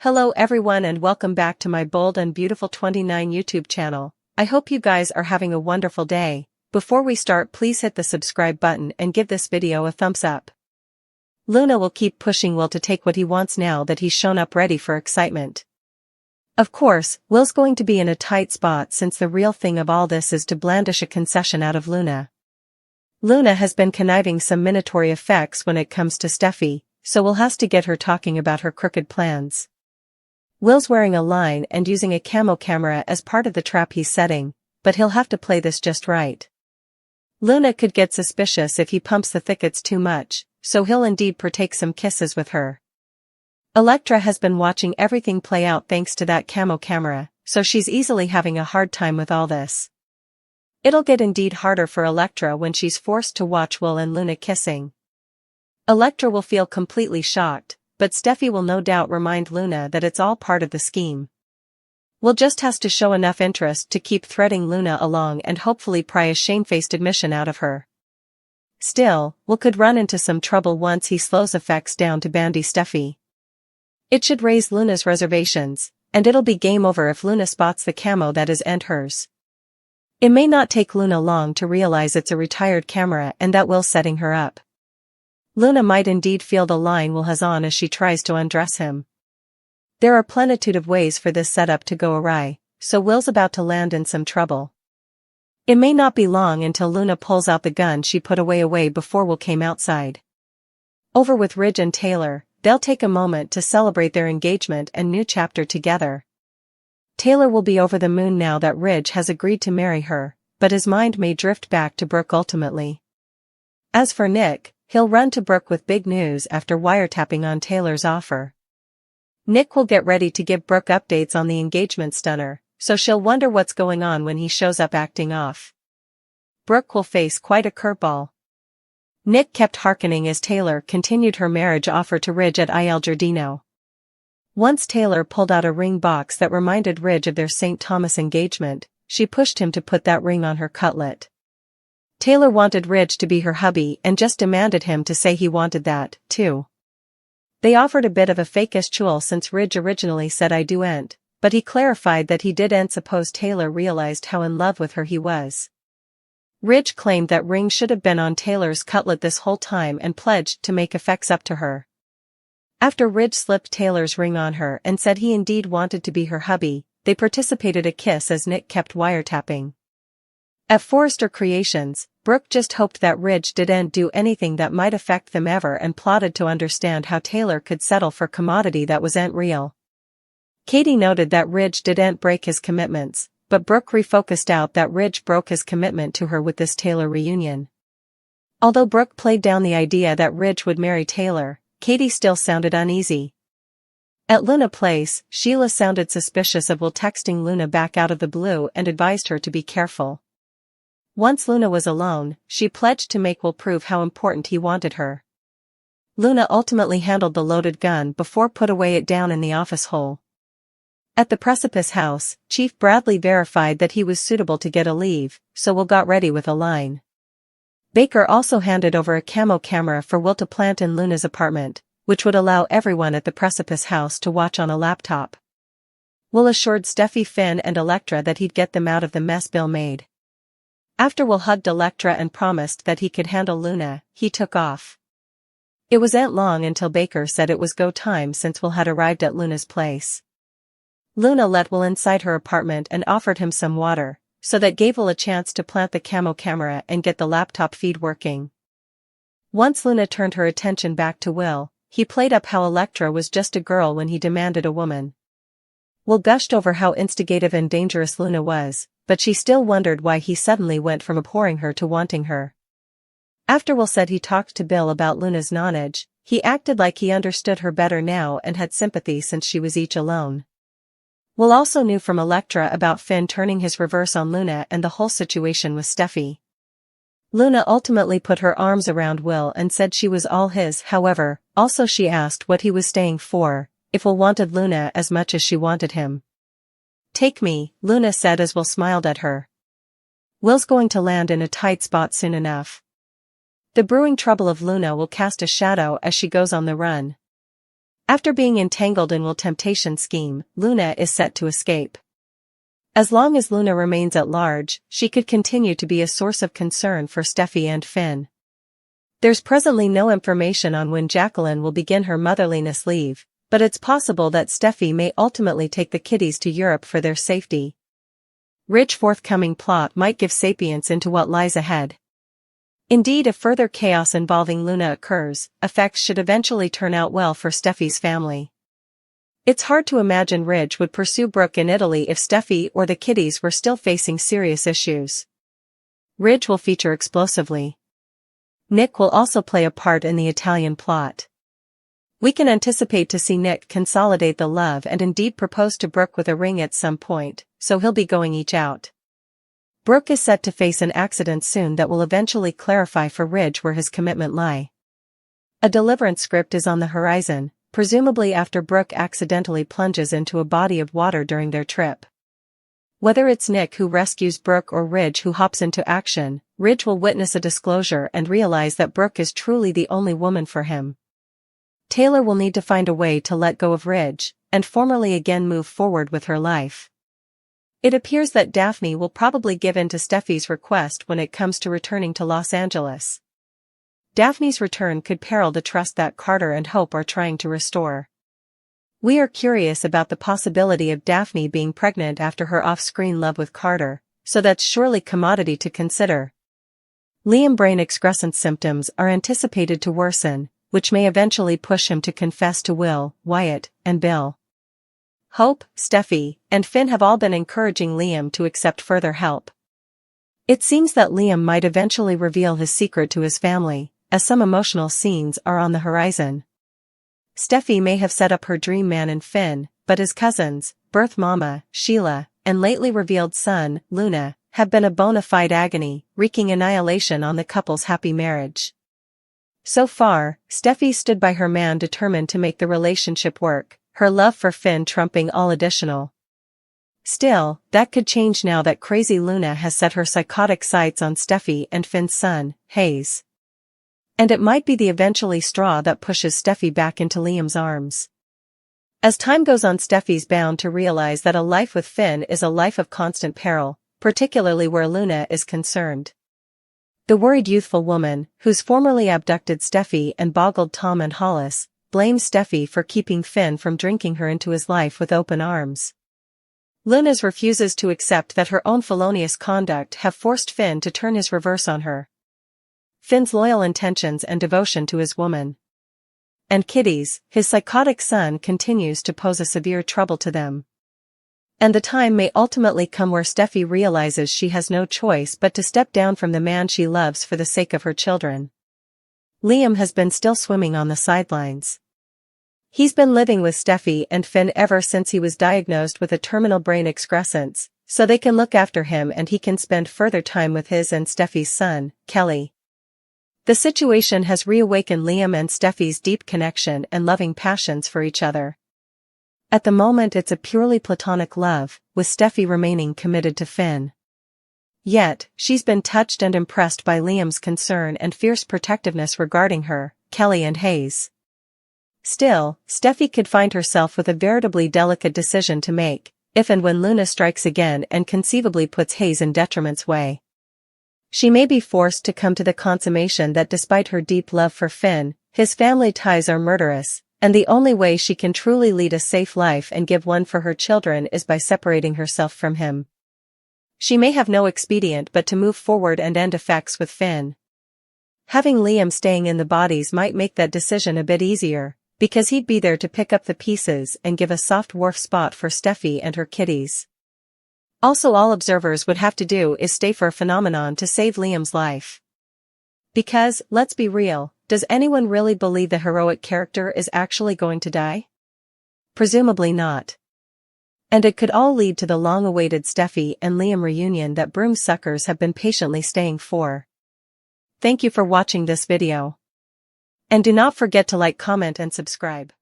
Hello everyone and welcome back to my Bold and Beautiful 29 YouTube channel. I hope you guys are having a wonderful day. Before we start, please hit the subscribe button and give this video a thumbs up. Luna will keep pushing Will to take what he wants now that he's shown up ready for excitement. Of course, Will's going to be in a tight spot since the real thing of all this is to blandish a concession out of Luna. Luna has been conniving some minatory effects when it comes to Steffi, so Will has to get her talking about her crooked plans. Will's wearing a line and using a camo camera as part of the trap he's setting, but he'll have to play this just right. Luna could get suspicious if he pumps the thickets too much, so he'll indeed partake some kisses with her. Elektra has been watching everything play out thanks to that camo camera, so she's easily having a hard time with all this. It'll get indeed harder for Elektra when she's forced to watch Will and Luna kissing. Elektra will feel completely shocked, but Steffi will no doubt remind Luna that it's all part of the scheme. Will just has to show enough interest to keep threading Luna along and hopefully pry a shamefaced admission out of her. Still, Will could run into some trouble once he slows effects down to bandy Steffi. It should raise Luna's reservations, and it'll be game over if Luna spots the camo that is and hers. It may not take Luna long to realize it's a retired camera and that Will's setting her up. Luna might indeed feel the line Will has on as she tries to undress him. There are plenitude of ways for this setup to go awry, so Will's about to land in some trouble. It may not be long until Luna pulls out the gun she put away before Will came outside. Over with Ridge and Taylor, they'll take a moment to celebrate their engagement and new chapter together. Taylor will be over the moon now that Ridge has agreed to marry her, but his mind may drift back to Brooke ultimately. As for Nick, he'll run to Brooke with big news after wiretapping on Taylor's offer. Nick will get ready to give Brooke updates on the engagement stunner, so she'll wonder what's going on when he shows up acting off. Brooke will face quite a curveball. Nick kept hearkening as Taylor continued her marriage offer to Ridge at Il Giardino. Once Taylor pulled out a ring box that reminded Ridge of their St. Thomas engagement, she pushed him to put that ring on her cutlet. Taylor wanted Ridge to be her hubby and just demanded him to say he wanted that, too. They offered a bit of a fake-ish chul since Ridge originally said I do ain't, but he clarified that he didn't suppose Taylor realized how in love with her he was. Ridge claimed that ring should have been on Taylor's cutlet this whole time and pledged to make effects up to her. After Ridge slipped Taylor's ring on her and said he indeed wanted to be her hubby, they participated a kiss as Nick kept wiretapping. At Forrester Creations, Brooke just hoped that Ridge didn't do anything that might affect them ever and plotted to understand how Taylor could settle for commodity that wasn't real. Katie noted that Ridge didn't break his commitments, but Brooke refocused out that Ridge broke his commitment to her with this Taylor reunion. Although Brooke played down the idea that Ridge would marry Taylor, Katie still sounded uneasy. At Luna Place, Sheila sounded suspicious of Will texting Luna back out of the blue and advised her to be careful. Once Luna was alone, she pledged to make Will prove how important he wanted her. Luna ultimately handled the loaded gun before put away it down in the office hole. At the Precipice house, Chief Bradley verified that he was suitable to get a leave, so Will got ready with a line. Baker also handed over a camo camera for Will to plant in Luna's apartment, which would allow everyone at the Precipice house to watch on a laptop. Will assured Steffi, Finn and Elektra that he'd get them out of the mess Bill made. After Will hugged Elektra and promised that he could handle Luna, he took off. It wasn't long until Baker said it was go time since Will had arrived at Luna's place. Luna let Will inside her apartment and offered him some water, so that gave Will a chance to plant the camo camera and get the laptop feed working. Once Luna turned her attention back to Will, he played up how Elektra was just a girl when he demanded a woman. Will gushed over how instigative and dangerous Luna was, but she still wondered why he suddenly went from abhorring her to wanting her. After Will said he talked to Bill about Luna's nonage, he acted like he understood her better now and had sympathy since she was each alone. Will also knew from Elektra about Finn turning his reverse on Luna and the whole situation with Steffi. Luna ultimately put her arms around Will and said she was all his. However, also she asked what he was staying for, if Will wanted Luna as much as she wanted him. Take me, Luna said as Will smiled at her. Will's going to land in a tight spot soon enough. The brewing trouble of Luna will cast a shadow as she goes on the run. After being entangled in Will's temptation scheme, Luna is set to escape. As long as Luna remains at large, she could continue to be a source of concern for Steffi and Finn. There's presently no information on when Jacqueline will begin her motherliness leave, but it's possible that Steffi may ultimately take the kiddies to Europe for their safety. Ridge's forthcoming plot might give sapience into what lies ahead. Indeed, if further chaos involving Luna occurs, effects should eventually turn out well for Steffi's family. It's hard to imagine Ridge would pursue Brooke in Italy if Steffi or the kiddies were still facing serious issues. Ridge will feature explosively. Nick will also play a part in the Italian plot. We can anticipate to see Nick consolidate the love and indeed propose to Brooke with a ring at some point, so he'll be going each out. Brooke is set to face an accident soon that will eventually clarify for Ridge where his commitment lie. A deliverance script is on the horizon, presumably after Brooke accidentally plunges into a body of water during their trip. Whether it's Nick who rescues Brooke or Ridge who hops into action, Ridge will witness a disclosure and realize that Brooke is truly the only woman for him. Taylor will need to find a way to let go of Ridge, and formally again move forward with her life. It appears that Daphne will probably give in to Steffi's request when it comes to returning to Los Angeles. Daphne's return could peril the trust that Carter and Hope are trying to restore. We are curious about the possibility of Daphne being pregnant after her off-screen love with Carter, so that's surely commodity to consider. Liam brain excrescence symptoms are anticipated to worsen, which may eventually push him to confess to Will, Wyatt, and Bill. Hope, Steffi, and Finn have all been encouraging Liam to accept further help. It seems that Liam might eventually reveal his secret to his family, as some emotional scenes are on the horizon. Steffi may have set up her dream man in Finn, but his cousins, birth mama, Sheila, and lately revealed son, Luna, have been a bona fide agony, wreaking annihilation on the couple's happy marriage. So far, Steffi stood by her man determined to make the relationship work, her love for Finn trumping all additional. Still, that could change now that crazy Luna has set her psychotic sights on Steffi and Finn's son, Hayes. And it might be the eventually straw that pushes Steffi back into Liam's arms. As time goes on, Steffi's bound to realize that a life with Finn is a life of constant peril, particularly where Luna is concerned. The worried youthful woman, who's formerly abducted Steffi and boggled Tom and Hollis, blames Steffi for keeping Finn from drinking her into his life with open arms. Luna's refuses to accept that her own felonious conduct have forced Finn to turn his reverse on her. Finn's loyal intentions and devotion to his woman and kiddies, his psychotic son, continues to pose a severe trouble to them. And the time may ultimately come where Steffi realizes she has no choice but to step down from the man she loves for the sake of her children. Liam has been still swimming on the sidelines. He's been living with Steffi and Finn ever since he was diagnosed with a terminal brain excrescence, so they can look after him and he can spend further time with his and Steffi's son, Kelly. The situation has reawakened Liam and Steffi's deep connection and loving passions for each other. At the moment it's a purely platonic love, with Steffi remaining committed to Finn. Yet, she's been touched and impressed by Liam's concern and fierce protectiveness regarding her, Kelly and Hayes. Still, Steffi could find herself with a veritably delicate decision to make, if and when Luna strikes again and conceivably puts Hayes in detriment's way. She may be forced to come to the consummation that despite her deep love for Finn, his family ties are murderous, and the only way she can truly lead a safe life and give one for her children is by separating herself from him. She may have no expedient but to move forward and end effects with Finn. Having Liam staying in the bodies might make that decision a bit easier, because he'd be there to pick up the pieces and give a soft wharf spot for Steffi and her kiddies. Also, all observers would have to do is stay for a phenomenon to save Liam's life. Because, let's be real, does anyone really believe the heroic character is actually going to die? Presumably not. And it could all lead to the long-awaited Steffi and Liam reunion that broomsuckers have been patiently staying for. Thank you for watching this video. And do not forget to like, comment and subscribe.